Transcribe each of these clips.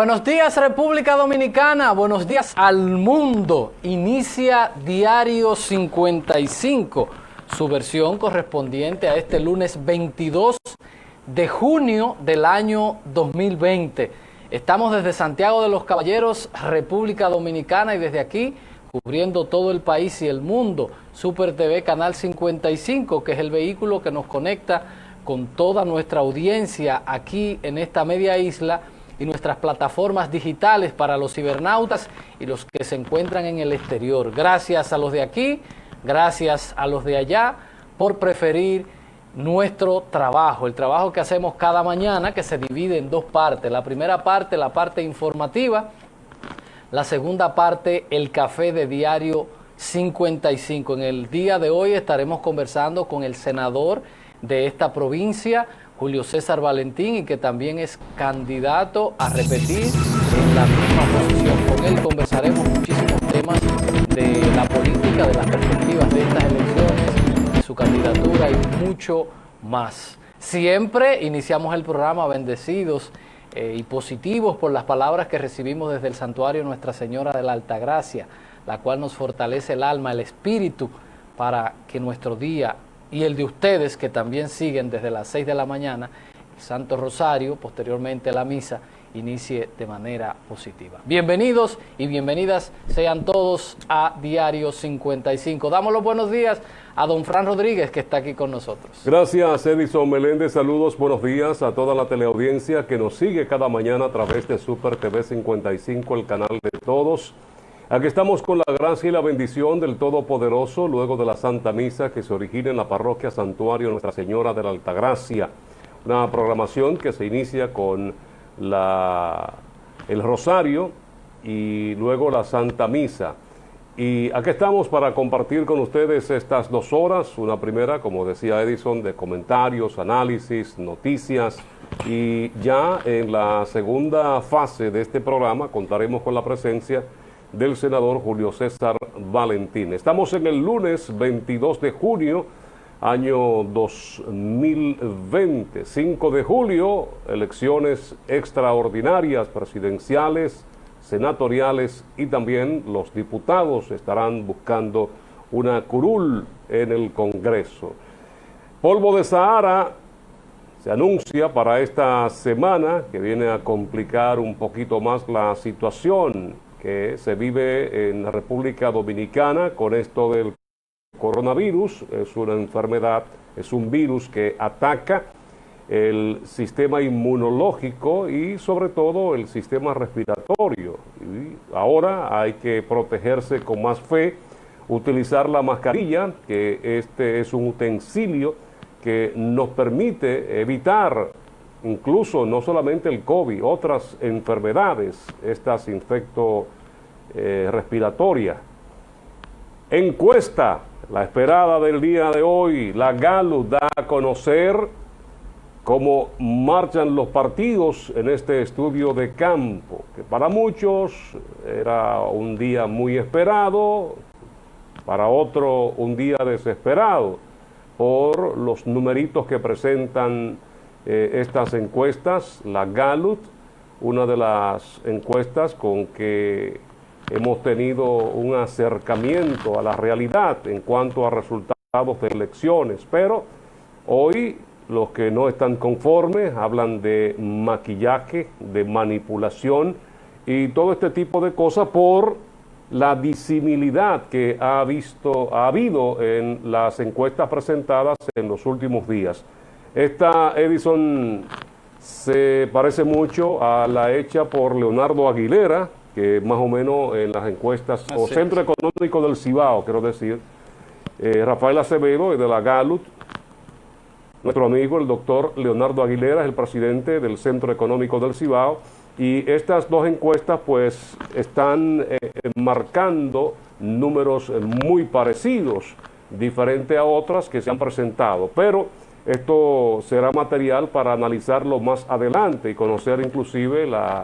Buenos días, República Dominicana, buenos días al mundo. Inicia Diario 55, su versión correspondiente a este lunes 22 de junio del año 2020. Estamos desde Santiago de los Caballeros, República Dominicana, y desde aquí cubriendo todo el país y el mundo. Super TV Canal 55, que es el vehículo que nos conecta con toda nuestra audiencia aquí en esta media isla, y nuestras plataformas digitales para los cibernautas y los que se encuentran en el exterior. Gracias a los de aquí, gracias a los de allá por preferir nuestro trabajo, el trabajo que hacemos cada mañana, que se divide en dos partes. La primera parte, la parte informativa; la segunda parte, el café de Diario 55. En el día de hoy estaremos conversando con el senador de esta provincia, Julio César Valentín, y que también es candidato a repetir en la misma posición. Con él conversaremos muchísimos temas de la política, de las perspectivas de estas elecciones, de su candidatura y mucho más. Siempre iniciamos el programa bendecidos y positivos por las palabras que recibimos desde el santuario Nuestra Señora de la Altagracia, la cual nos fortalece el alma, el espíritu, para que nuestro día y el de ustedes, que también siguen desde las 6 de la mañana, el Santo Rosario, posteriormente la misa, inicie de manera positiva. Bienvenidos y bienvenidas sean todos a Diario 55. Damos los buenos días a don Fran Rodríguez, que está aquí con nosotros. Gracias, Edison Meléndez. Saludos, buenos días a toda la teleaudiencia que nos sigue cada mañana a través de Super TV 55, el canal de todos. Aquí estamos con la gracia y la bendición del Todopoderoso, luego de la Santa Misa que se origina en la parroquia Santuario Nuestra Señora de la Altagracia. Una programación que se inicia con el Rosario y luego la Santa Misa. Y aquí estamos para compartir con ustedes estas 2 horas. Una primera, como decía Edison, de comentarios, análisis, noticias. Y ya en la segunda fase de este programa contaremos con la presencia del senador Julio César Valentín. Estamos en el lunes 22 de junio, año 2020. 5 de julio, elecciones extraordinarias, presidenciales, senatoriales, y también los diputados estarán buscando una curul en el Congreso. Polvo de Sahara se anuncia para esta semana, que viene a complicar un poquito más la situación que se vive en la República Dominicana con esto del coronavirus. Es una enfermedad, es un virus que ataca el sistema inmunológico y sobre todo el sistema respiratorio. Y ahora hay que protegerse con más fe, utilizar la mascarilla, que este es un utensilio que nos permite evitar incluso no solamente el COVID, otras enfermedades, estas respiratorias. Encuesta, la esperada del día de hoy, la Gallup da a conocer cómo marchan los partidos en este estudio de campo, que para muchos era un día muy esperado, para otro un día desesperado, por los numeritos que presentan estas encuestas. La Gallup, una de las encuestas con que hemos tenido un acercamiento a la realidad en cuanto a resultados de elecciones, pero hoy los que no están conformes hablan de maquillaje, de manipulación y todo este tipo de cosas por la disimilidad que ha habido en las encuestas presentadas en los últimos días. Esta, Edison, se parece mucho a la hecha por Leonardo Aguilera, que más o menos en las encuestas, o Centro Económico del Cibao, quiero decir, Rafael Acevedo, de la Gallup. Nuestro amigo, el doctor Leonardo Aguilera, es el presidente del Centro Económico del Cibao, y estas 2 encuestas pues están marcando números muy parecidos, diferente a otras que se han presentado, pero esto será material para analizarlo más adelante y conocer inclusive la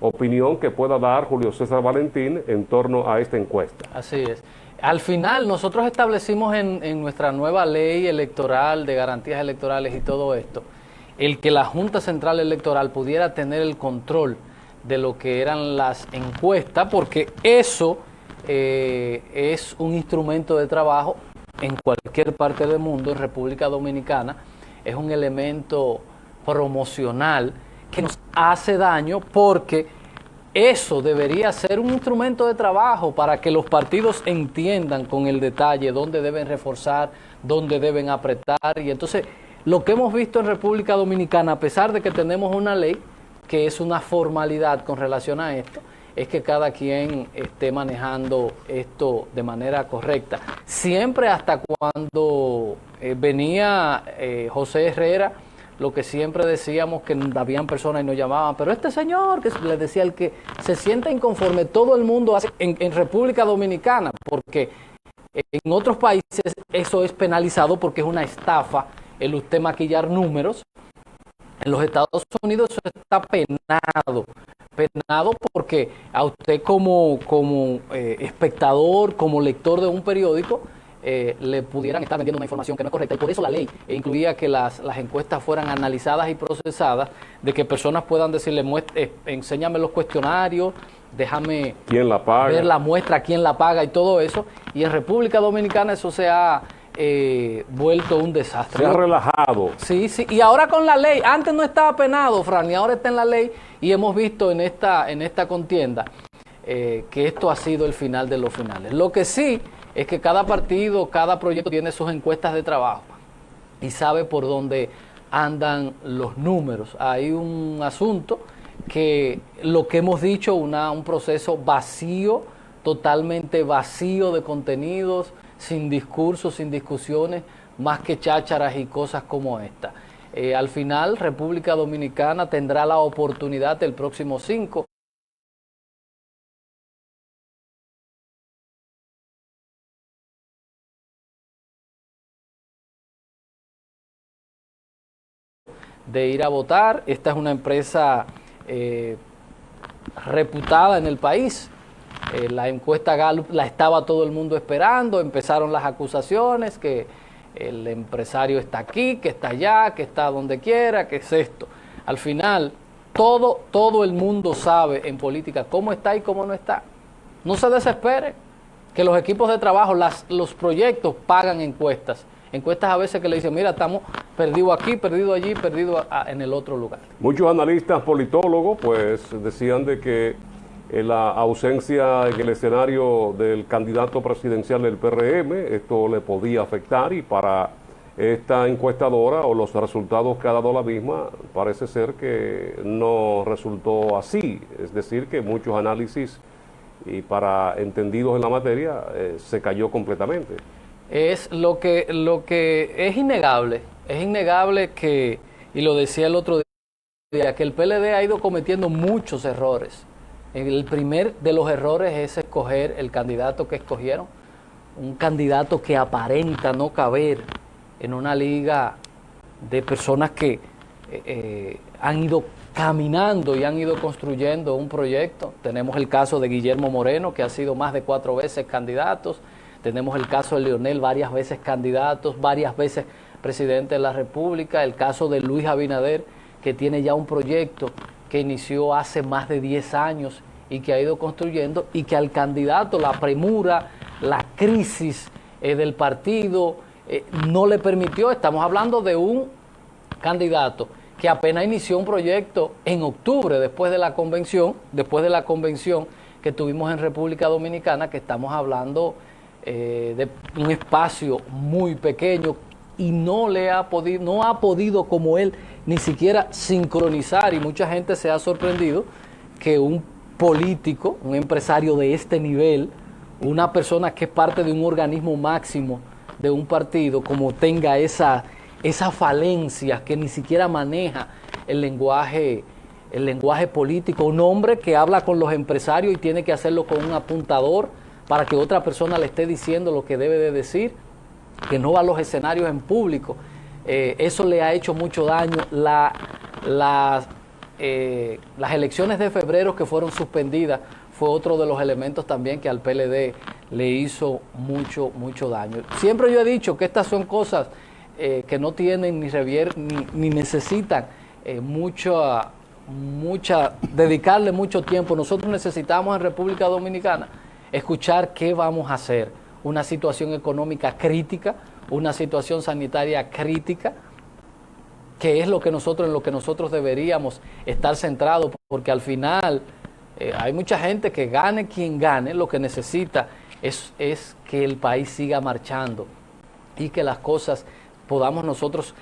opinión que pueda dar Julio César Valentín en torno a esta encuesta. Así es. Al final nosotros establecimos en nuestra nueva ley electoral de garantías electorales y todo esto, el que la Junta Central Electoral pudiera tener el control de lo que eran las encuestas, porque eso es un instrumento de trabajo en cualquier parte del mundo. En República Dominicana es un elemento promocional que nos hace daño, porque eso debería ser un instrumento de trabajo para que los partidos entiendan con el detalle dónde deben reforzar, dónde deben apretar. Y entonces lo que hemos visto en República Dominicana, a pesar de que tenemos una ley que es una formalidad con relación a esto, es que cada quien esté manejando esto de manera correcta. Siempre, hasta cuando venía José Herrera, lo que siempre decíamos, que habían personas y nos llamaban, pero este señor, que les decía, el que se sienta inconforme, todo el mundo hace en República Dominicana, porque en otros países eso es penalizado porque es una estafa el usted maquillar números. En los Estados Unidos eso está penado porque a usted como espectador, como lector de un periódico, le pudieran estar vendiendo una información que no es correcta, y por eso la ley incluía que las encuestas fueran analizadas y procesadas, de que personas puedan decirle, enséñame los cuestionarios, déjame ¿quién la paga? Ver la muestra, quién la paga y todo eso. Y en República Dominicana eso se ha vuelto un desastre. Se ha relajado. Sí, sí, y ahora con la ley, antes no estaba penado, Fran, y ahora está en la ley, y hemos visto en esta contienda que esto ha sido el final de los finales. Lo que sí es que cada partido, cada proyecto tiene sus encuestas de trabajo y sabe por dónde andan los números. Hay un asunto que, lo que hemos dicho, un proceso vacío, totalmente vacío de contenidos, sin discursos, sin discusiones, más que chácharas y cosas como esta. Al final, República Dominicana tendrá la oportunidad el próximo 5 de ir a votar. Esta es una empresa reputada en el país. La encuesta Gallup la estaba todo el mundo esperando. Empezaron las acusaciones, que el empresario está aquí, que está allá, que está donde quiera, que es esto. Al final, todo el mundo sabe en política cómo está y cómo no está. No se desespere, que los equipos de trabajo, los proyectos pagan encuestas. Encuestas a veces que le dicen, mira, estamos perdidos aquí, perdidos allí, perdidos en el otro lugar. Muchos analistas politólogos pues decían de que la ausencia en el escenario del candidato presidencial del PRM, esto le podía afectar, y para esta encuestadora, o los resultados que ha dado la misma, parece ser que no resultó así. Es decir, que muchos análisis, y para entendidos en la materia, se cayó completamente. Es lo que es innegable que, y lo decía el otro día, que el PLD ha ido cometiendo muchos errores. El primer de los errores es escoger el candidato que escogieron, un candidato que aparenta no caber en una liga de personas que han ido caminando y han ido construyendo un proyecto. Tenemos el caso de Guillermo Moreno, que ha sido más de 4 veces candidato. Tenemos el caso de Leonel, varias veces candidatos, varias veces presidente de la República. El caso de Luis Abinader, que tiene ya un proyecto que inició hace más de 10 años y que ha ido construyendo, y que al candidato la premura, la crisis del partido no le permitió. Estamos hablando de un candidato que apenas inició un proyecto en octubre, después de la convención que tuvimos en República Dominicana, que estamos hablando de un espacio muy pequeño, y no ha podido como él ni siquiera sincronizar, y mucha gente se ha sorprendido que un político, un empresario de este nivel, una persona que es parte de un organismo máximo de un partido, como tenga esa falencia, que ni siquiera maneja el lenguaje político, un hombre que habla con los empresarios y tiene que hacerlo con un apuntador para que otra persona le esté diciendo lo que debe de decir, que no va a los escenarios en público. Eso le ha hecho mucho daño. Las elecciones de febrero que fueron suspendidas fue otro de los elementos también que al PLD le hizo mucho daño. Siempre yo he dicho que estas son cosas que no tienen ni necesitan dedicarle mucho tiempo. Nosotros necesitamos en República Dominicana escuchar qué vamos a hacer. Una situación económica crítica, una situación sanitaria crítica, que es en lo que nosotros deberíamos estar centrados, porque al final hay mucha gente que gane quien gane, lo que necesita es que el país siga marchando y que las cosas podamos nosotros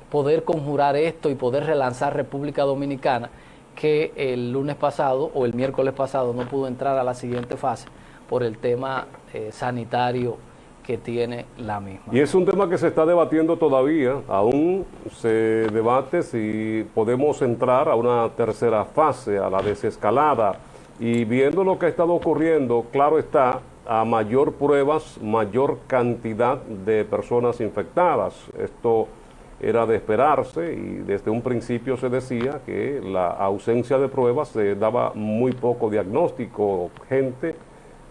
poder conjurar esto y poder relanzar República Dominicana, que el lunes pasado o el miércoles pasado no pudo entrar a la siguiente fase por el tema sanitario que tiene la misma. Y es un tema que se está debatiendo todavía, aún se debate si podemos entrar a una tercera fase, a la desescalada, y viendo lo que ha estado ocurriendo, claro está, a mayor pruebas, mayor cantidad de personas infectadas. Esto era de esperarse y desde un principio se decía que la ausencia de pruebas se daba muy poco diagnóstico, gente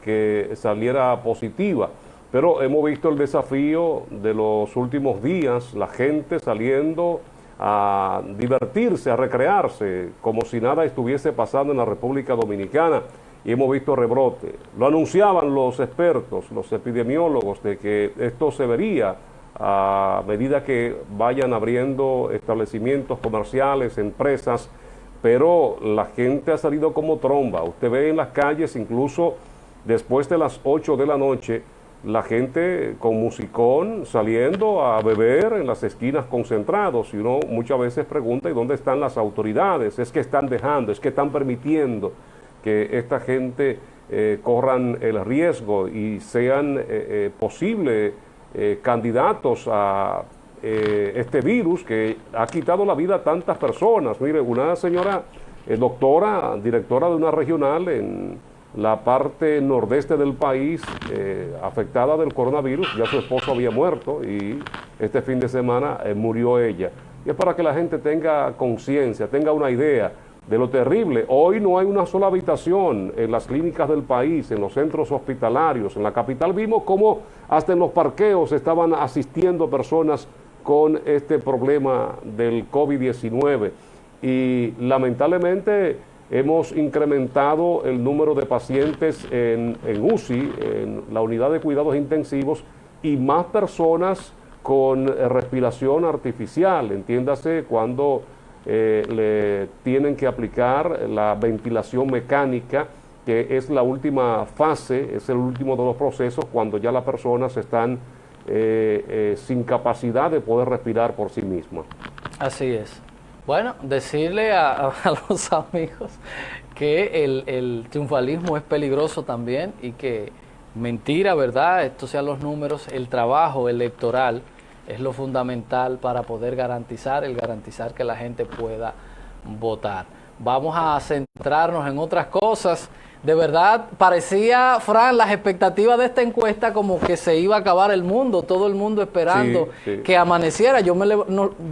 que saliera positiva. Pero hemos visto el desafío de los últimos días, la gente saliendo a divertirse, a recrearse, como si nada estuviese pasando en la República Dominicana, y hemos visto rebrote. Lo anunciaban los expertos, los epidemiólogos, de que esto se vería a medida que vayan abriendo establecimientos comerciales, empresas, pero la gente ha salido como tromba. Usted ve en las calles, incluso después de las 8 de la noche, la gente con musicón saliendo a beber en las esquinas concentrados, y uno muchas veces pregunta, ¿y dónde están las autoridades? Es que están dejando, es que están permitiendo que esta gente corran el riesgo y sean posibles candidatos a este virus que ha quitado la vida a tantas personas. Mire, una señora doctora, directora de una regional en la parte nordeste del país, afectada del coronavirus, ya su esposo había muerto y este fin de semana murió ella. Y es para que la gente tenga conciencia, tenga una idea de lo terrible. Hoy no hay una sola habitación en las clínicas del país, en los centros hospitalarios. En la capital vimos cómo hasta en los parqueos estaban asistiendo personas con este problema del COVID-19. Y lamentablemente hemos incrementado el número de pacientes en UCI, en la unidad de cuidados intensivos, y más personas con respiración artificial, entiéndase cuando le tienen que aplicar la ventilación mecánica, que es la última fase, es el último de los procesos, cuando ya las personas están sin capacidad de poder respirar por sí mismas. Así es. Bueno, decirle a los amigos que el triunfalismo es peligroso también y que mentira, ¿verdad? Estos sean los números, el trabajo electoral es lo fundamental para poder garantizar que la gente pueda votar. Vamos a centrarnos en otras cosas. De verdad, parecía, Fran, las expectativas de esta encuesta como que se iba a acabar el mundo, todo el mundo esperando que amaneciera.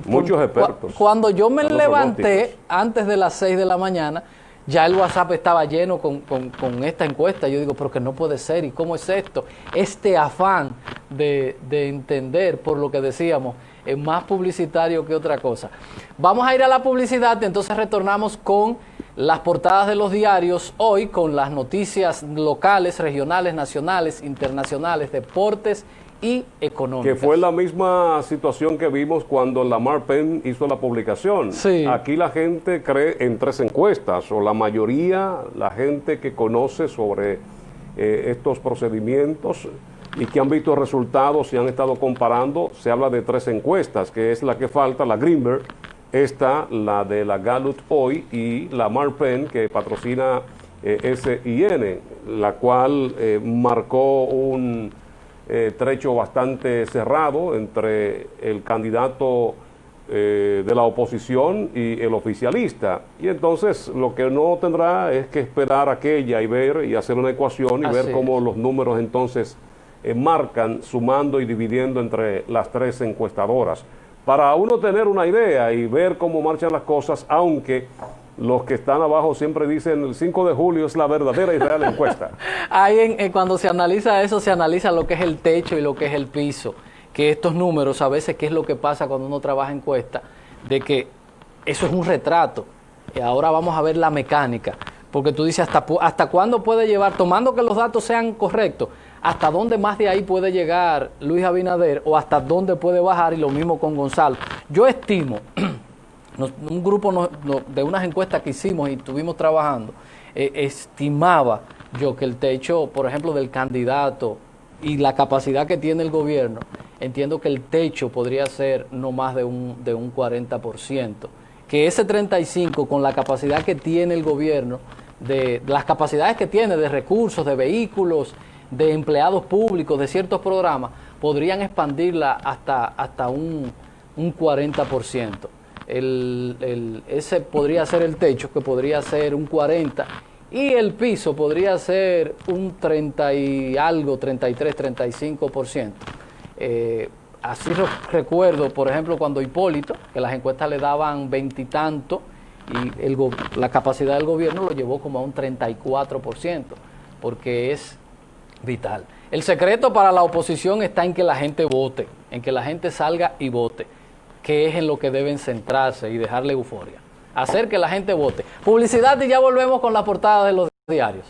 Muchos expertos. Cuando yo me levanté antes de las 6 de la mañana, ya el WhatsApp estaba lleno con esta encuesta. Yo digo, pero que no puede ser, ¿y cómo es esto? Este afán de entender, por lo que decíamos, es más publicitario que otra cosa. Vamos a ir a la publicidad y entonces retornamos con las portadas de los diarios, hoy con las noticias locales, regionales, nacionales, internacionales, deportes y económicas. Que fue la misma situación que vimos cuando Lamar Penn hizo la publicación. Sí. Aquí la gente cree en 3 encuestas, o la mayoría, la gente que conoce sobre estos procedimientos y que han visto resultados y han estado comparando, se habla de 3 encuestas, que es la que falta, la Greenberg, esta, la de la Gallup hoy, y la Lamar Penn, que patrocina SIN, la cual marcó un trecho bastante cerrado entre el candidato de la oposición y el oficialista. Y entonces lo que no tendrá es que esperar aquella y ver y hacer una ecuación y ver cómo los números entonces marcan, sumando y dividiendo entre las 3 encuestadoras. Para uno tener una idea y ver cómo marchan las cosas, aunque los que están abajo siempre dicen el 5 de julio es la verdadera y real encuesta. Ahí cuando se analiza eso, se analiza lo que es el techo y lo que es el piso, que estos números a veces, ¿qué es lo que pasa cuando uno trabaja encuesta? De que eso es un retrato, Ahora vamos a ver la mecánica, porque tú dices hasta cuándo puede llevar, tomando que los datos sean correctos, hasta dónde más de ahí puede llegar Luis Abinader o hasta dónde puede bajar, y lo mismo con Gonzalo. Yo estimo, un grupo de unas encuestas que hicimos y estuvimos trabajando, estimaba yo que el techo, por ejemplo, del candidato y la capacidad que tiene el gobierno, entiendo que el techo podría ser no más de un 40%. Que ese 35%, con la capacidad que tiene el gobierno, de las capacidades que tiene de recursos, de vehículos, de empleados públicos, de ciertos programas, podrían expandirla hasta un 40%. Ese podría ser el techo, que podría ser un 40%, y el piso podría ser un 30 y algo, 33, 35%. Así recuerdo, por ejemplo, cuando Hipólito, que las encuestas le daban 20 y tanto, y la capacidad del gobierno lo llevó como a un 34%, porque es vital. El secreto para la oposición está en que la gente vote, en que la gente salga y vote, que es en lo que deben centrarse y dejarle euforia. Hacer que la gente vote. Publicidad y ya volvemos con la portada de los diarios.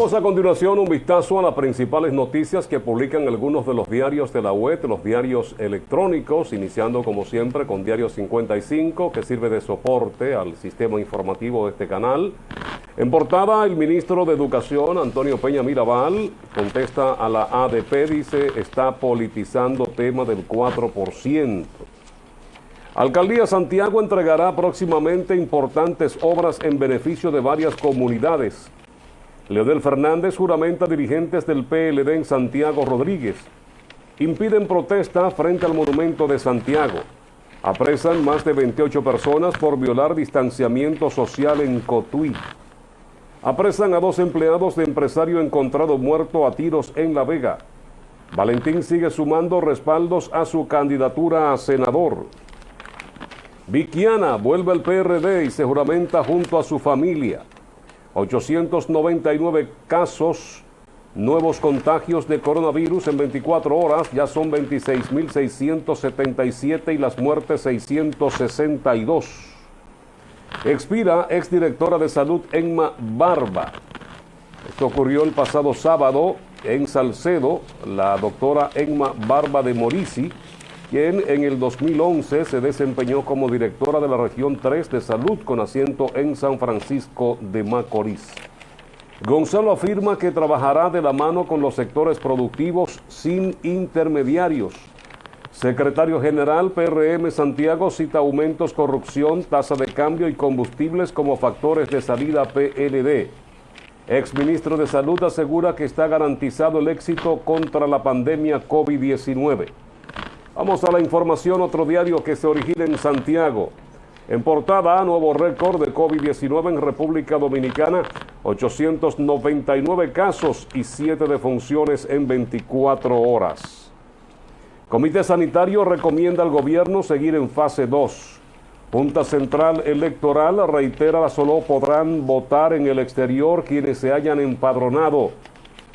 A continuación, un vistazo a las principales noticias que publican algunos de los diarios de la web, los diarios electrónicos, iniciando como siempre con Diario 55, que sirve de soporte al sistema informativo de este canal. En portada, el ministro de Educación, Antonio Peña Mirabal, contesta a la ADP, dice, está politizando tema del 4%. Alcaldía Santiago entregará próximamente importantes obras en beneficio de varias comunidades. Leonel Fernández juramenta dirigentes del PLD en Santiago Rodríguez. Impiden protesta frente al monumento de Santiago. Apresan más de 28 personas por violar distanciamiento social en Cotuí. Apresan a 2 empleados de empresario encontrado muerto a tiros en La Vega. Valentín sigue sumando respaldos a su candidatura a senador. Vickiana vuelve al PRD y se juramenta junto a su familia. 899 casos, nuevos contagios de coronavirus en 24 horas, ya son 26.677 y las muertes 662. Expira exdirectora de salud Emma Barba. Esto ocurrió el pasado sábado en Salcedo, la doctora Emma Barba de Morisi, quien en el 2011 se desempeñó como directora de la región 3 de salud con asiento en San Francisco de Macorís. Gonzalo afirma que trabajará de la mano con los sectores productivos sin intermediarios. Secretario General PRM Santiago cita aumentos, corrupción, tasa de cambio y combustibles como factores de salida PLD. Exministro de Salud asegura que está garantizado el éxito contra la pandemia COVID-19. Vamos a la información, otro diario que se origina en Santiago. En portada, nuevo récord de COVID-19 en República Dominicana, 899 casos y 7 defunciones en 24 horas. Comité Sanitario recomienda al gobierno seguir en fase 2. Junta Central Electoral reitera solo podrán votar en el exterior quienes se hayan empadronado.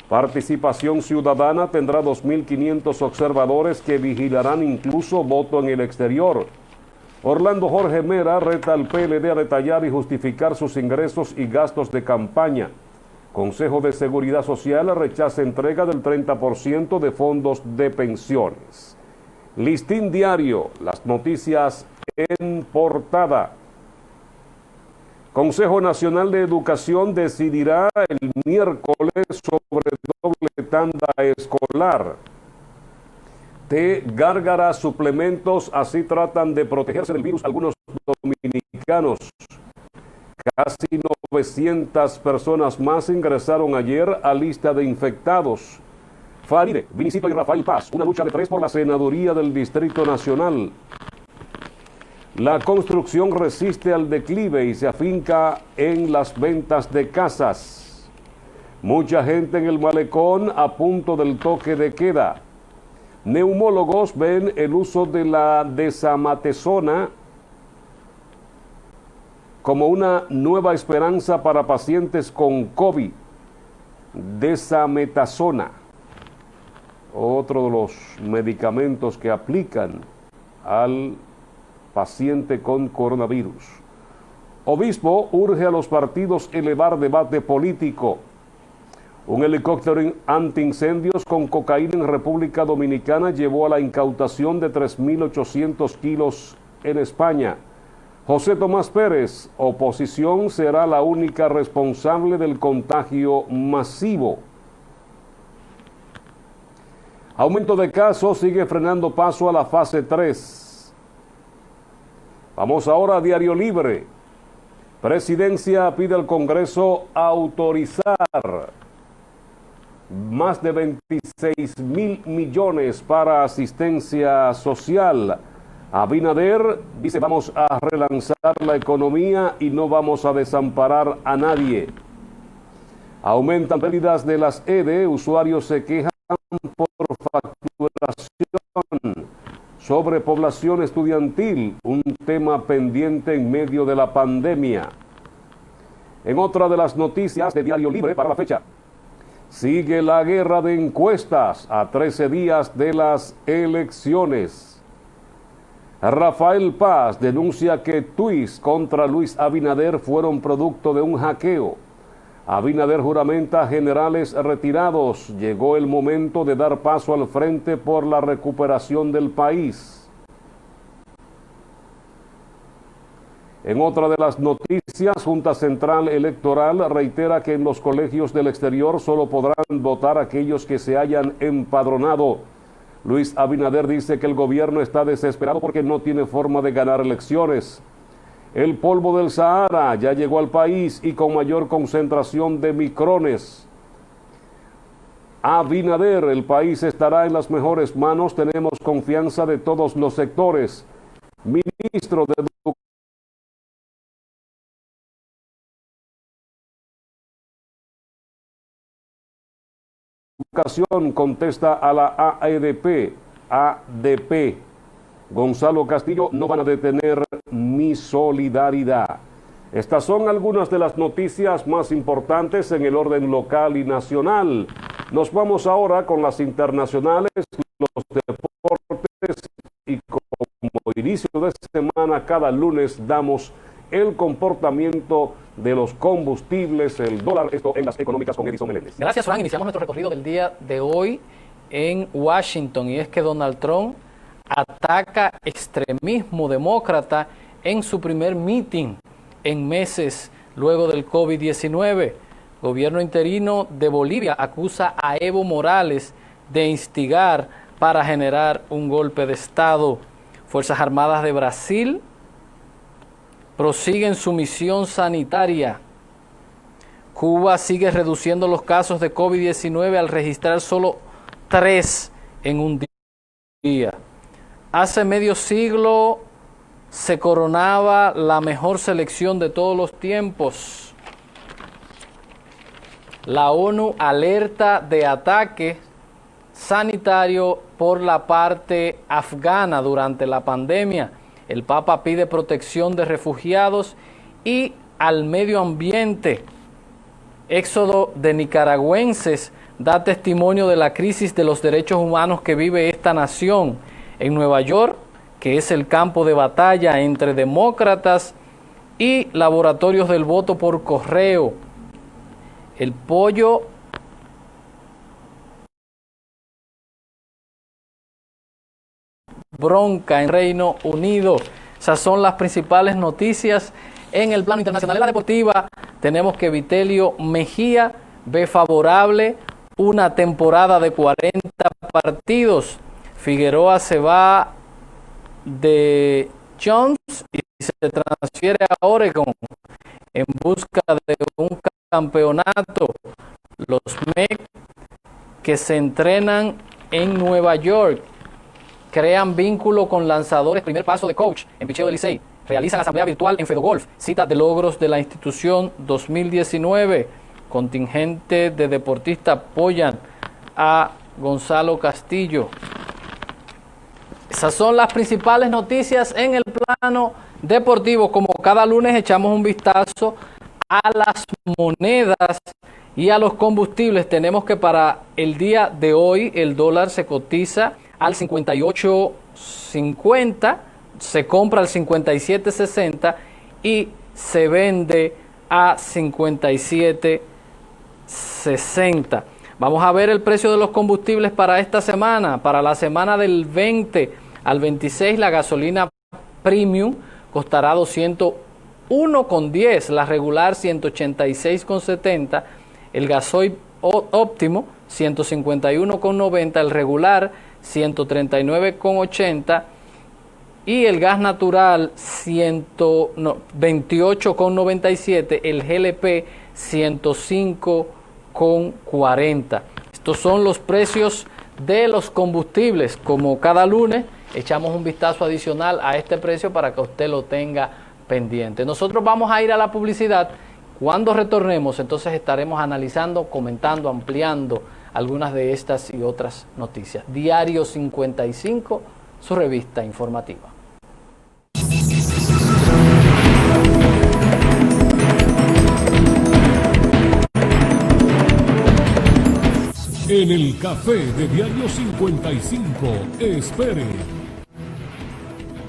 Participación Ciudadana tendrá 2.500 observadores que vigilarán incluso voto en el exterior. Orlando Jorge Mera reta al PLD a detallar y justificar sus ingresos y gastos de campaña. Consejo de Seguridad Social rechaza entrega del 30% de fondos de pensiones. Listín Diario, las noticias en portada. Consejo Nacional de Educación decidirá el miércoles sobre doble tanda escolar. Té, Gárgara, suplementos, así tratan de protegerse del virus algunos dominicanos. Casi 900 personas más ingresaron ayer a lista de infectados. Faride, Vinicito y Rafael Paz, una lucha de 3 por la senaduría del Distrito Nacional. La construcción resiste al declive y se afinca en las ventas de casas. Mucha gente en el malecón a punto del toque de queda. Neumólogos ven el uso de la desamatezona como una nueva esperanza para pacientes con COVID. desametasona, otro de los medicamentos que aplican al paciente con coronavirus. Obispo urge a los partidos elevar debate político. Un helicóptero antiincendios con cocaína en República Dominicana llevó a la incautación de 3.800 kilos en España. José Tomás Pérez, oposición será la única responsable del contagio masivo. Aumento de casos sigue frenando paso a la fase 3. Vamos ahora a Diario Libre. Presidencia pide al Congreso autorizar más de 26.000 millones para asistencia social. Abinader dice: vamos a relanzar la economía y no vamos a desamparar a nadie. Aumentan pérdidas de las EDE, usuarios se quejan por facturación. Sobrepoblación estudiantil, un tema pendiente en medio de la pandemia. En otra de las noticias de Diario Libre para la fecha, sigue la guerra de encuestas a 13 días de las elecciones. Rafael Paz denuncia que tuits contra Luis Abinader fueron producto de un hackeo. Abinader juramenta generales retirados. Llegó el momento de dar paso al frente por la recuperación del país. En otra de las noticias, Junta Central Electoral reitera que en los colegios del exterior solo podrán votar aquellos que se hayan empadronado. Luis Abinader dice que el gobierno está desesperado porque no tiene forma de ganar elecciones. El polvo del Sahara ya llegó al país y con mayor concentración de micrones. Abinader, el país estará en las mejores manos, tenemos confianza de todos los sectores. Ministro de Educación contesta a la ADP. Gonzalo Castillo: no van a detener mi solidaridad. Estas son algunas de las noticias más importantes en el orden local y nacional. Nos vamos ahora con las internacionales, los deportes, y como inicio de semana, cada lunes damos el comportamiento de los combustibles, el dólar, esto en las económicas con Edison Meléndez. Gracias, Fran. Iniciamos nuestro recorrido del día de hoy en Washington, y es que Donald Trump ataca extremismo demócrata en su primer meeting en meses luego del COVID-19. Gobierno interino de Bolivia acusa a Evo Morales de instigar para generar un golpe de Estado. Fuerzas Armadas de Brasil prosiguen su misión sanitaria. Cuba sigue reduciendo los casos de COVID-19 al registrar solo 3 en un día. Hace medio siglo se coronaba la mejor selección de todos los tiempos. La ONU alerta de ataque sanitario por la parte afgana durante la pandemia. El Papa pide protección de refugiados y al medio ambiente. Éxodo de nicaragüenses da testimonio de la crisis de los derechos humanos que vive esta nación. En Nueva York, que es el campo de batalla entre demócratas y laboratorios del voto por correo. El pollo bronca en Reino Unido. Esas son las principales noticias en el plano internacional. En la deportiva tenemos que Vitelio Mejía ve favorable una temporada de 40 partidos. Figueroa se va de Jones y se transfiere a Oregon en busca de un campeonato. Los Mets, que se entrenan en Nueva York, crean vínculo con lanzadores. Primer paso de coach en picheo del Licey. Realizan asamblea virtual en Fedogolf. Cita de logros de la institución 2019. Contingente de deportistas apoyan a Gonzalo Castillo. Esas son las principales noticias en el plano deportivo. Como cada lunes echamos un vistazo a las monedas Y a los combustibles tenemos que para el día de hoy el dólar se cotiza al 58.50, se compra al 57.60 y se vende a 57.60. Vamos a ver el precio de los combustibles para esta semana. Para la semana del 20 al 26 la gasolina premium costará 201,10, la regular 186,70, el gasoil óptimo 151,90, el regular 139,80 y el gas natural 28,97, el GLP 105,40. Estos son los precios de los combustibles. Como cada lunes echamos un vistazo adicional a este precio para que usted lo tenga pendiente. Nosotros vamos a ir a la publicidad. Cuando retornemos, entonces estaremos analizando, comentando, ampliando algunas de estas y otras noticias. Diario 55, su revista informativa. En el café de Diario 55, espere.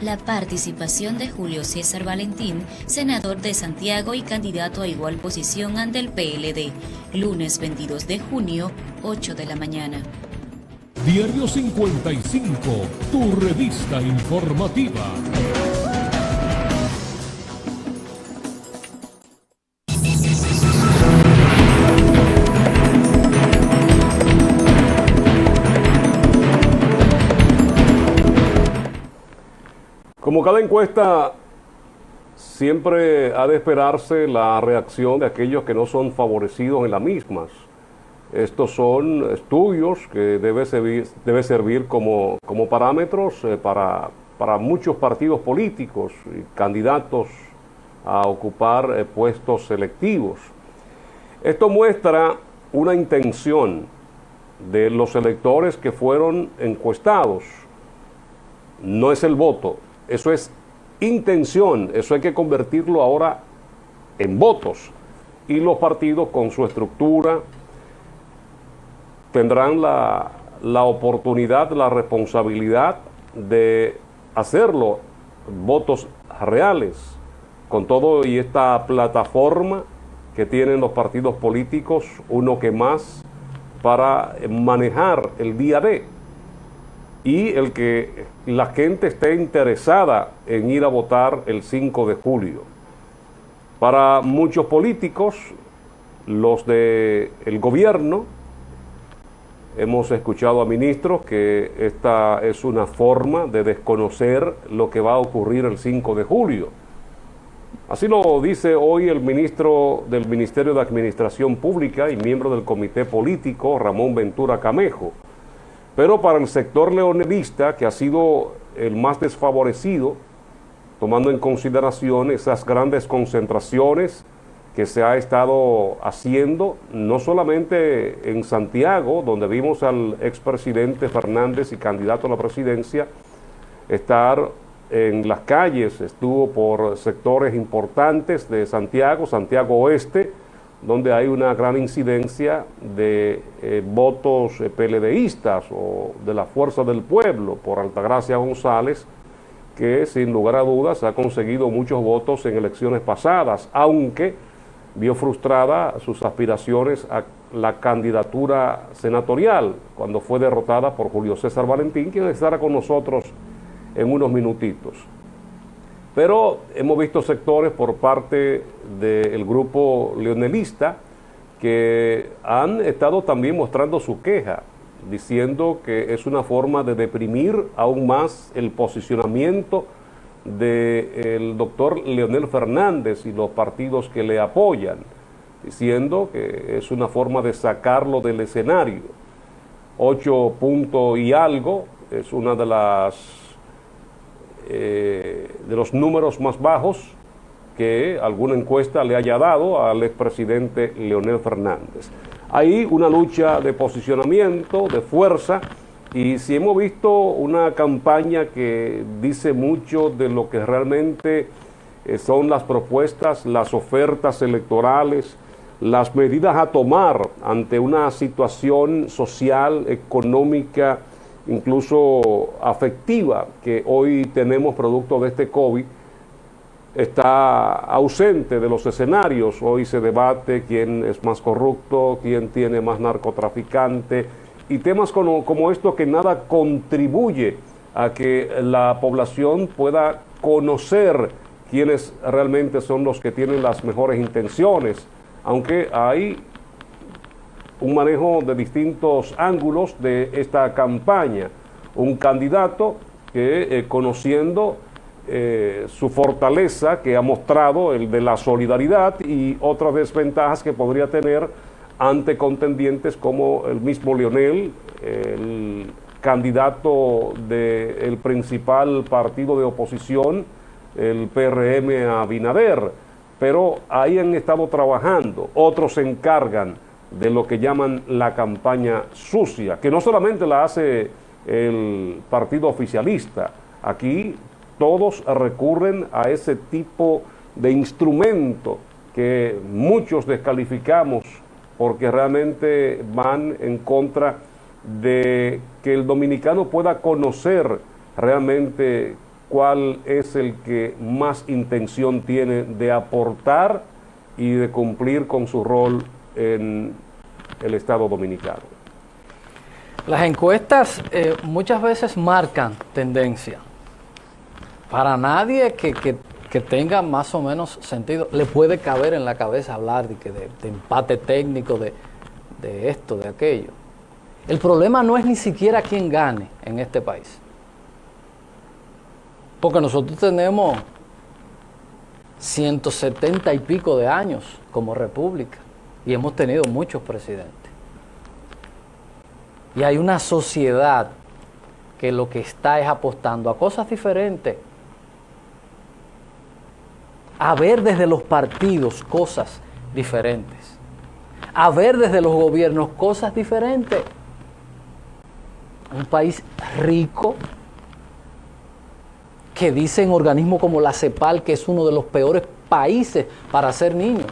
La participación de Julio César Valentín, senador de Santiago y candidato a igual posición ante el PLD, lunes 22 de junio, 8 de la mañana. Diario 55, tu revista informativa. Como cada encuesta, siempre ha de esperarse la reacción de aquellos que no son favorecidos en las mismas. Estos son estudios que debe servir como parámetros para muchos partidos políticos y candidatos a ocupar puestos selectivos. Esto muestra una intención de los electores que fueron encuestados. No es el voto. Eso es intención, eso hay que convertirlo ahora en votos. Y los partidos con su estructura tendrán la oportunidad, la responsabilidad de hacerlo, votos reales, con todo y esta plataforma que tienen los partidos políticos, uno que más, para manejar el día de. Y el que la gente esté interesada en ir a votar el 5 de julio. Para muchos políticos, los del gobierno, hemos escuchado a ministros que esta es una forma de desconocer lo que va a ocurrir el 5 de julio. Así lo dice hoy el ministro del Ministerio de Administración Pública y miembro del Comité Político, Ramón Ventura Camejo. Pero para el sector leonelista, que ha sido el más desfavorecido, tomando en consideración esas grandes concentraciones que se ha estado haciendo, no solamente en Santiago, donde vimos al expresidente Fernández y candidato a la presidencia estar en las calles, estuvo por sectores importantes de Santiago, Santiago Oeste, donde hay una gran incidencia de votos PLDistas o de la Fuerza del Pueblo por Altagracia González, que sin lugar a dudas ha conseguido muchos votos en elecciones pasadas, aunque vio frustrada sus aspiraciones a la candidatura senatorial cuando fue derrotada por Julio César Valentín, quien estará con nosotros en unos minutitos. Pero hemos visto sectores por parte del grupo leonelista que han estado también mostrando su queja, diciendo que es una forma de deprimir aún más el posicionamiento del doctor Leonel Fernández y los partidos que le apoyan, diciendo que es una forma de sacarlo del escenario. 8 puntos y algo es una de los números más bajos que alguna encuesta le haya dado al expresidente Leonel Fernández. Hay una lucha de posicionamiento, de fuerza, y si hemos visto una campaña que dice mucho de lo que realmente son las propuestas, las ofertas electorales las medidas a tomar ante una situación social, económica, incluso afectiva que hoy tenemos producto de este COVID, está ausente de los escenarios. Hoy se debate quién es más corrupto, quién tiene más narcotraficante, y temas como esto que nada contribuye a que la población pueda conocer quiénes realmente son los que tienen las mejores intenciones, aunque hay un manejo de distintos ángulos de esta campaña. Un candidato que conociendo su fortaleza que ha mostrado, el de la solidaridad, y otras desventajas que podría tener ante contendientes como el mismo Leonel, el candidato del principal partido de oposición, el PRM, Abinader. Pero ahí han estado trabajando. Otros se encargan de lo que llaman la campaña sucia, que no solamente la hace el partido oficialista. Aquí todos recurren a ese tipo de instrumento que muchos descalificamos porque realmente van en contra de que el dominicano pueda conocer realmente cuál es el que más intención tiene de aportar y de cumplir con su rol en el Estado dominicano. Las encuestas muchas veces marcan tendencia. Para nadie que tenga más o menos sentido le puede caber en la cabeza hablar de empate técnico, de esto, de aquello. El problema no es ni siquiera quién gane en este país. Porque nosotros tenemos 170 y pico de años como república y hemos tenido muchos presidentes. Y hay una sociedad que lo que está es apostando a cosas diferentes. A ver desde los partidos cosas diferentes. A ver desde los gobiernos cosas diferentes. Un país rico, que dicen organismos como la CEPAL que es uno de los peores países para ser niño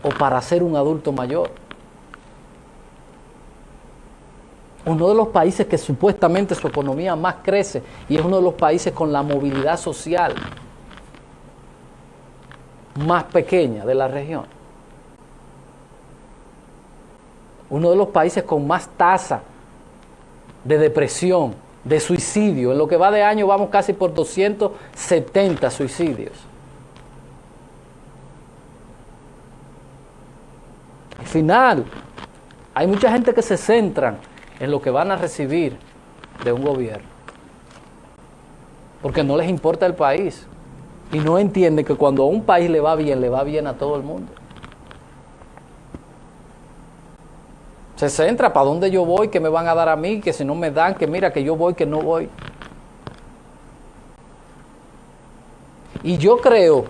o para ser un adulto mayor. Uno de los países que supuestamente su economía más crece y es uno de los países con la movilidad social más pequeña de la región. Uno de los países con más tasa de depresión, de suicidio. En lo que va de año vamos casi por 270 suicidios. Al final, hay mucha gente que se centran en lo que van a recibir de un gobierno, porque no les importa el país y no entienden que cuando a un país le va bien a todo el mundo. Se centra para dónde yo voy, que me van a dar a mí, que si no me dan, que mira, que yo voy, que no voy. Y yo creo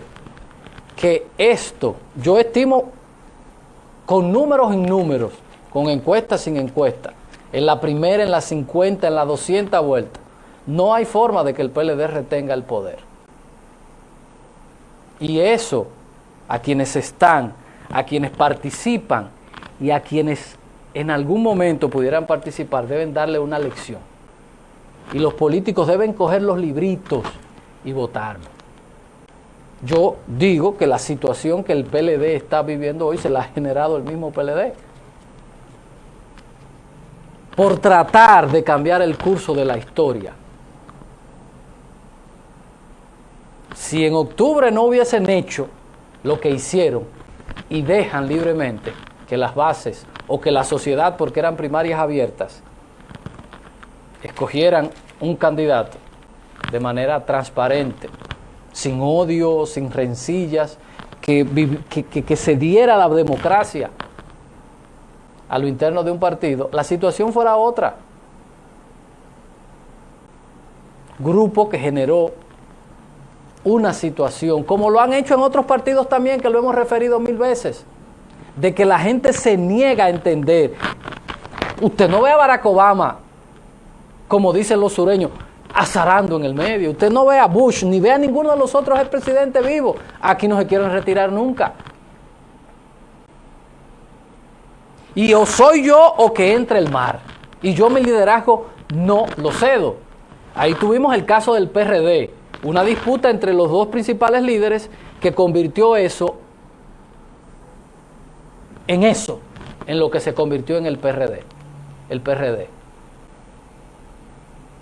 que esto, yo estimo con números en números, con encuestas sin encuestas, en la primera, en la 50, en la 200 vueltas, no hay forma de que el PLD retenga el poder. Y eso, a quienes están, a quienes participan y a quienes en algún momento pudieran participar, deben darle una lección. Y los políticos deben coger los libritos y votar. Yo digo que la situación que el PLD está viviendo hoy se la ha generado el mismo PLD. Por tratar de cambiar el curso de la historia. Si en octubre no hubiesen hecho lo que hicieron y dejan libremente que las bases o que la sociedad, porque eran primarias abiertas, escogieran un candidato de manera transparente, sin odio, sin rencillas, que se diera la democracia a lo interno de un partido, la situación fuera otra. Grupo que generó una situación, como lo han hecho en otros partidos también, que lo hemos referido 1000 veces, de que la gente se niega a entender. Usted no ve a Barack Obama, como dicen los sureños, azarando en el medio. Usted no ve a Bush, ni ve a ninguno de los otros expresidentes vivos. Aquí no se quieren retirar nunca. Y o soy yo o que entre el mar. Y yo mi liderazgo no lo cedo. Ahí tuvimos el caso del PRD, una disputa entre los dos principales líderes que convirtió eso, en lo que se convirtió en el PRD. El PRD.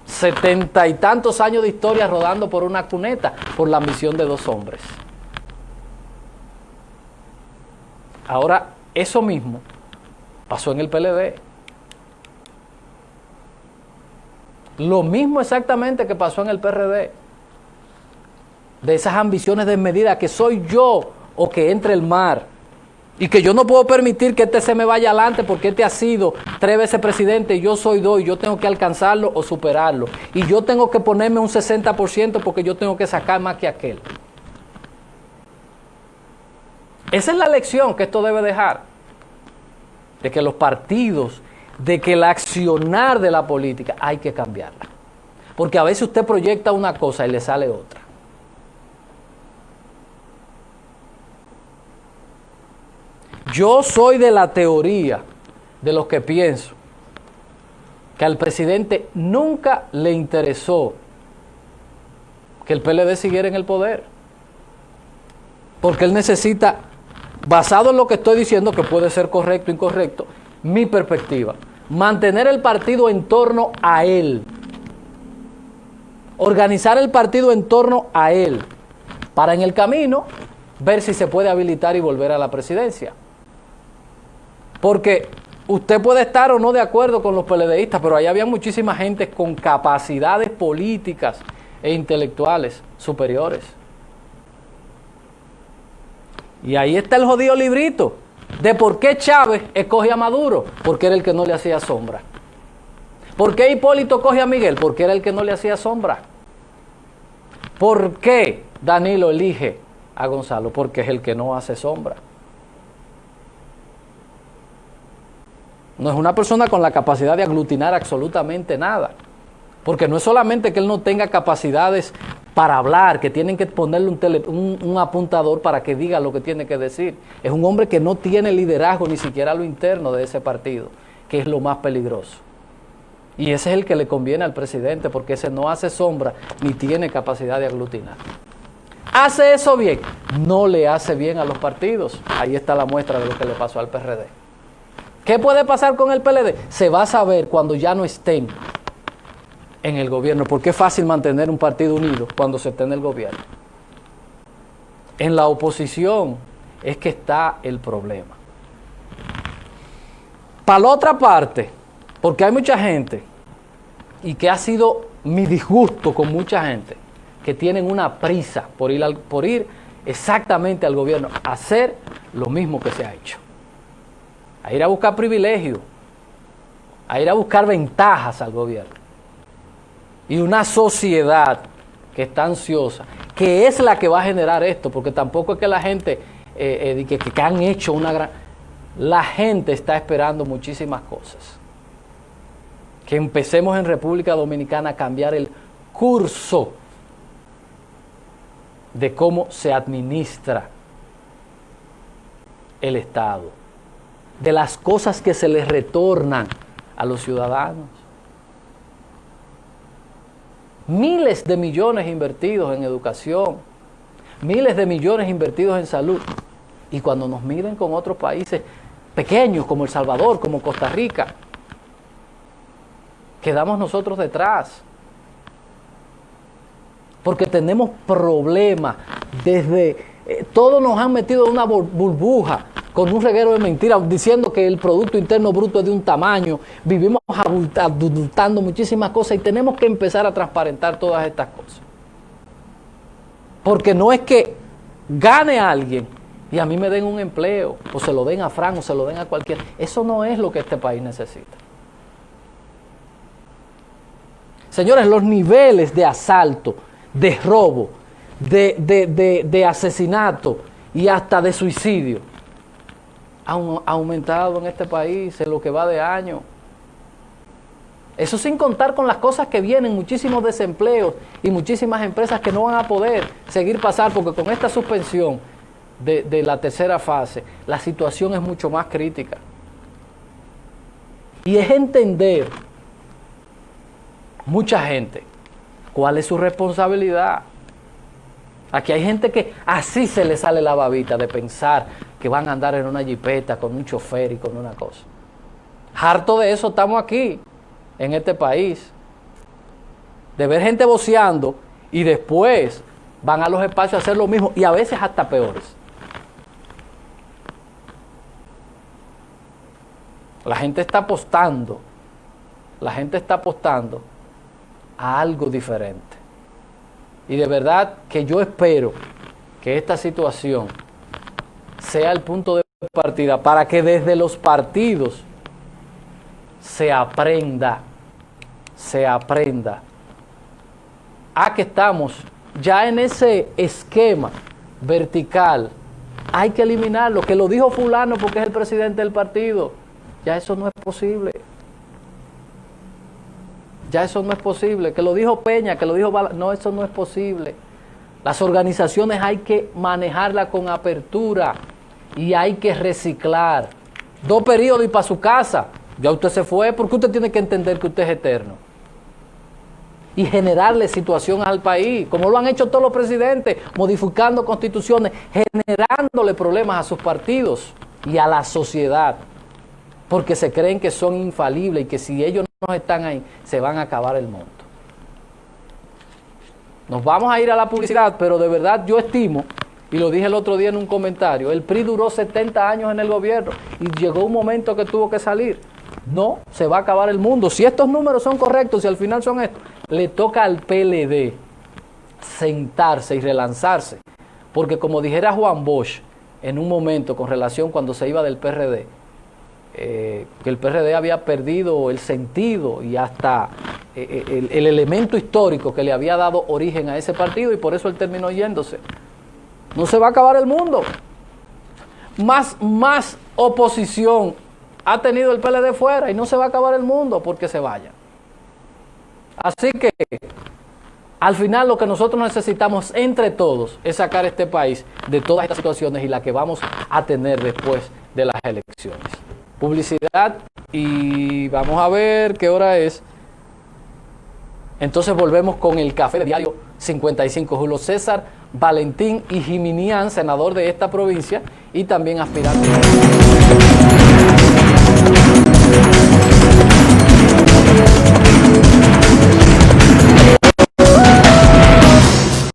70 y tantos años de historia rodando por una cuneta por la ambición de dos hombres. Ahora, eso mismo pasó en el PLD. Lo mismo exactamente que pasó en el PRD. De esas ambiciones desmedidas, que soy yo o que entre el mar. Y que yo no puedo permitir que este se me vaya adelante porque este ha sido 3 veces presidente y yo soy 2 y yo tengo que alcanzarlo o superarlo. Y yo tengo que ponerme un 60% porque yo tengo que sacar más que aquel. Esa es la lección que esto debe dejar. De que los partidos, de que el accionar de la política hay que cambiarla. Porque a veces usted proyecta una cosa y le sale otra. Yo soy de la teoría de los que pienso que al presidente nunca le interesó que el PLD siguiera en el poder. Porque él necesita, basado en lo que estoy diciendo, que puede ser correcto o incorrecto, mi perspectiva, mantener el partido en torno a él. Organizar el partido en torno a él. Para en el camino ver si se puede habilitar y volver a la presidencia. Porque usted puede estar o no de acuerdo con los PLDistas, pero ahí había muchísima gente con capacidades políticas e intelectuales superiores. Y ahí está el jodido librito de por qué Chávez escoge a Maduro, porque era el que no le hacía sombra. ¿Por qué Hipólito coge a Miguel? Porque era el que no le hacía sombra. ¿Por qué Danilo elige a Gonzalo? Porque es el que no hace sombra. No es una persona con la capacidad de aglutinar absolutamente nada. Porque no es solamente que él no tenga capacidades para hablar, que tienen que ponerle un apuntador para que diga lo que tiene que decir. Es un hombre que no tiene liderazgo ni siquiera a lo interno de ese partido, que es lo más peligroso. Y ese es el que le conviene al presidente, porque ese no hace sombra ni tiene capacidad de aglutinar. ¿Hace eso bien? No le hace bien a los partidos. Ahí está la muestra de lo que le pasó al PRD. ¿Qué puede pasar con el PLD? Se va a saber cuando ya no estén en el gobierno, porque es fácil mantener un partido unido cuando se esté en el gobierno. En la oposición es que está el problema. Para la otra parte, porque hay mucha gente, y que ha sido mi disgusto con mucha gente, que tienen una prisa por ir exactamente al gobierno, a hacer lo mismo que se ha hecho. A ir a buscar privilegios, a ir a buscar ventajas al gobierno. Y una sociedad que está ansiosa, que es la que va a generar esto, porque tampoco es que la gente, que han hecho una gran... La gente está esperando muchísimas cosas. Que empecemos en República Dominicana a cambiar el curso de cómo se administra el Estado, de las cosas que se les retornan a los ciudadanos. Miles de millones invertidos en educación, miles de millones invertidos en salud. Y cuando nos miren con otros países pequeños como El Salvador, como Costa Rica, quedamos nosotros detrás. Porque tenemos problemas desde... todos nos han metido en una burbuja con un reguero de mentiras, diciendo que el Producto Interno Bruto es de un tamaño, vivimos abultando muchísimas cosas y tenemos que empezar a transparentar todas estas cosas. Porque no es que gane a alguien y a mí me den un empleo, o se lo den a Fran, o se lo den a cualquiera. Eso no es lo que este país necesita. Señores, los niveles de asalto, de robo, de asesinato y hasta de suicidio han aumentado en este país en lo que va de año. Eso sin contar con las cosas que vienen, muchísimos desempleos y muchísimas empresas que no van a poder seguir pasar, porque con esta suspensión de la tercera fase, la situación es mucho más crítica. Y es entender, mucha gente, cuál es su responsabilidad. Aquí hay gente que así se le sale la babita de pensar que van a andar en una jipeta con un chofer y con una cosa. Harto de eso estamos aquí, en este país. De ver gente voceando y después van a los espacios a hacer lo mismo y a veces hasta peores. La gente está apostando a algo diferente. Y de verdad que yo espero que esta situación sea el punto de partida para que desde los partidos se aprenda a que estamos ya en ese esquema vertical. Hay que eliminarlo, que lo dijo fulano porque es el presidente del partido. Ya eso no es posible. Ya eso no es posible. Que lo dijo Peña, que lo dijo Bala. No, eso no es posible. Las organizaciones hay que manejarlas con apertura y hay que reciclar. 2 periodos y para su casa. Ya usted se fue, porque usted tiene que entender que usted es eterno. Y generarle situación al país, como lo han hecho todos los presidentes, modificando constituciones, generándole problemas a sus partidos y a la sociedad. Porque se creen que son infalibles y que si ellos no están ahí, se van a acabar el mundo. Nos vamos a ir a la publicidad, pero de verdad yo estimo, y lo dije el otro día en un comentario, el PRI duró 70 años en el gobierno y llegó un momento que tuvo que salir. No, se va a acabar el mundo. Si estos números son correctos, si al final son estos, le toca al PLD sentarse y relanzarse. Porque como dijera Juan Bosch en un momento con relación cuando se iba del PRD, que el PRD había perdido el sentido y hasta el elemento histórico que le había dado origen a ese partido, y por eso él terminó yéndose. No se va a acabar el mundo. Más oposición ha tenido el PLD fuera y no se va a acabar el mundo porque se vayan. Así que al final lo que nosotros necesitamos entre todos es sacar este país de todas estas situaciones y la que vamos a tener después de las elecciones. Publicidad y vamos a ver qué hora es. Entonces volvemos con el café de Diario 55. Julio César Valentín y Jiminián, senador de esta provincia y también aspirante.